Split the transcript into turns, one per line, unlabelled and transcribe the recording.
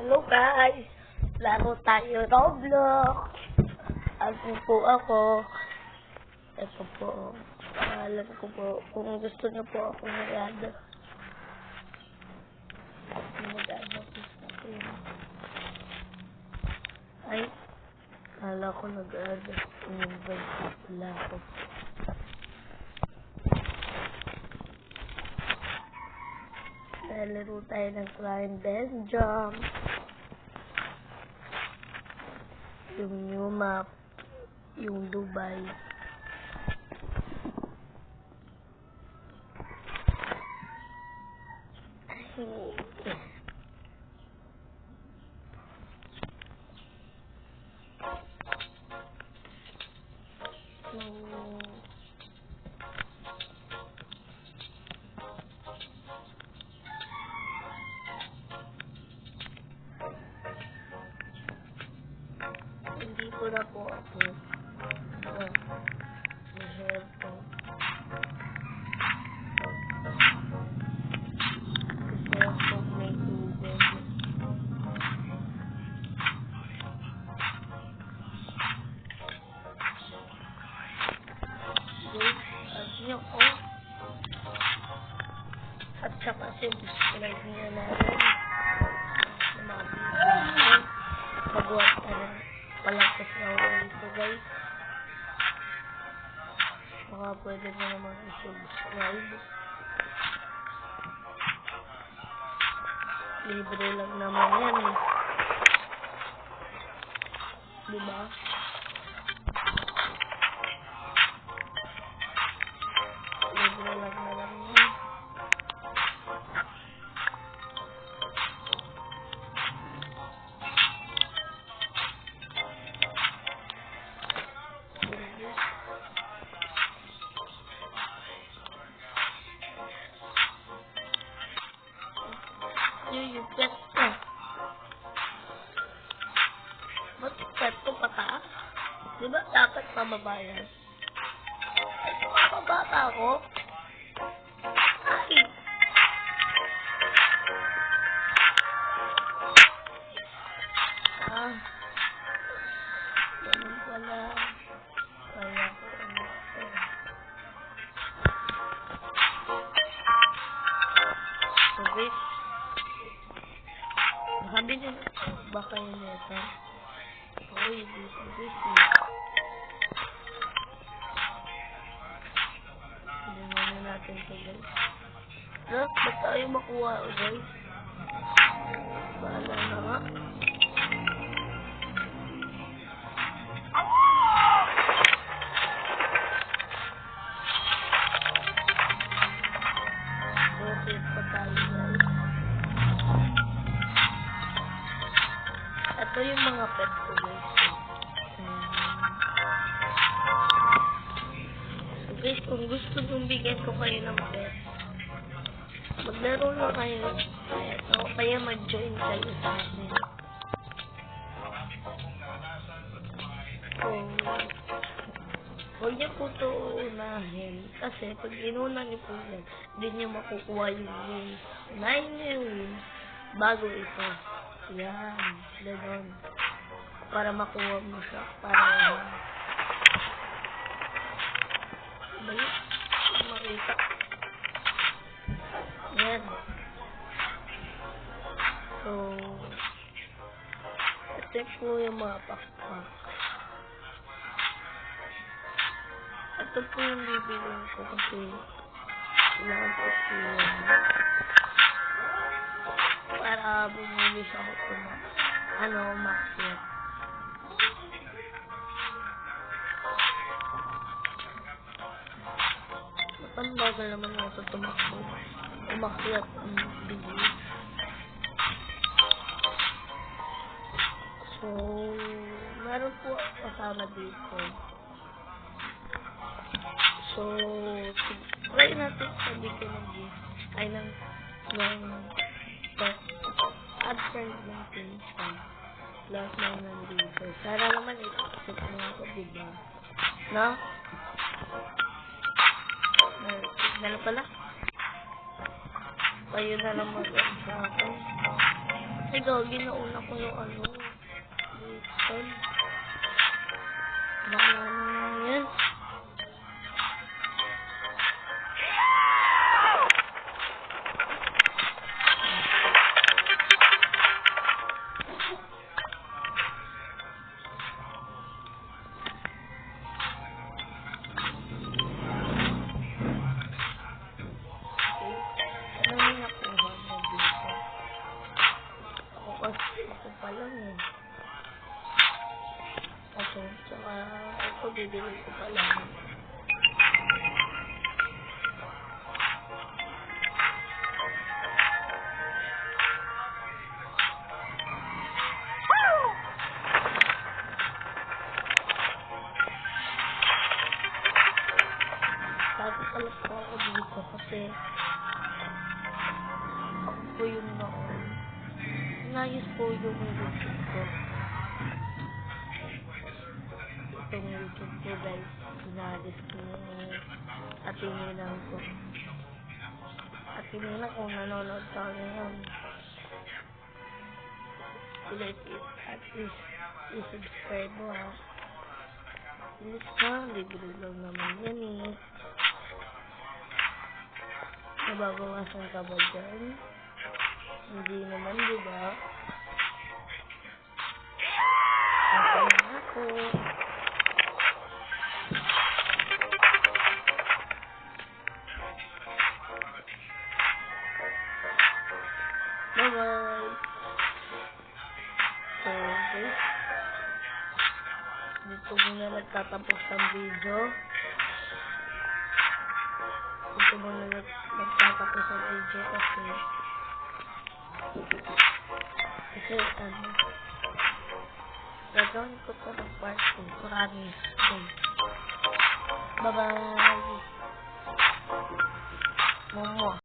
Hello guys! Laro tayo Roblox! Ako po ako. Ito po. Pangalan ko po. Kung gusto niyo po ako mag-ada. Ay! Kala ko nag-ada. In-invite pala ako. Laro tayo ng Climb and Jump. Yung new map. Yung Dubai. Hindi ko na po ako may-hair po. Kasi ako may tubig. Guys, at nyo ko. At saka subscribe nyo na rin. Magawa ka na. Palakas na ako dito guys. Baka pwede mo naman i-subscribe. Libre lang naman yan eh. Diba? Libre lang naman yan. Yung pet ko. Ba't pet ko pataas? Diba dapat mababayan? Mababata ako? Ay! Ganun pala. Kaya ko ano ito. So guys, sabi din baka yun ito. Uy, dito guys eh. Hindi muna natin ito guys. Look, ba't tayo makuha guys? Bahala na nga. Okay pa tayo guys. Ito yung mga pet ko guys. So guys, kung gusto nyo bigyan ko kayo ng pet, maglaro lang kayo. Kaya mag-join kayo sa akin. So, huwag niyo po ito unahin. Kasi pag inuna niyo po yan, hindi niyo makukuha yung wins. 9 yung wins bago ito. Yan, gano'n. Para makuha mo siya. Para balik, makita. Yan. So, check po yung mga pakpak. Ito po yung bibilin ko kasi kailangan po yan. Para bumulis ako umakyat. Matambagal naman ako tumakbo. Umakyat ang bilis. So, meron po kasama dito. So, try natin sabi ko ng gift. Ay, ng add friend natin siya. Plus na nandito. Sana naman ito mo ako, diba? No? Signal pala. Kayo na lang mag-on sa akin. Ikaw, ginauna ko yung ano. Lipton. Baka naman yan. Ano yung nakuha mo dito? Ako pa lang eh. Tsaka ako bibili ko pa lang. Sabi pala po ako dito kasi ako po yung noon. Inayos po yung YouTube ko. Itong YouTube ko guys, inalis ko yung atinilang ko. Atinilang kung nanonood sa ngayon. At least, i-subscribe mo ha. Please na, libre lang naman yan eh. Nababawasan ka ba dyan? Hindi naman, diba? Okay na ako. Bye-bye. So, guys, dito muna nagtatapos ang video. Dito muna nagtatapos ang video kasi ano, gagawin ko ito ng part 2. Promise. Bye-bye. Momo.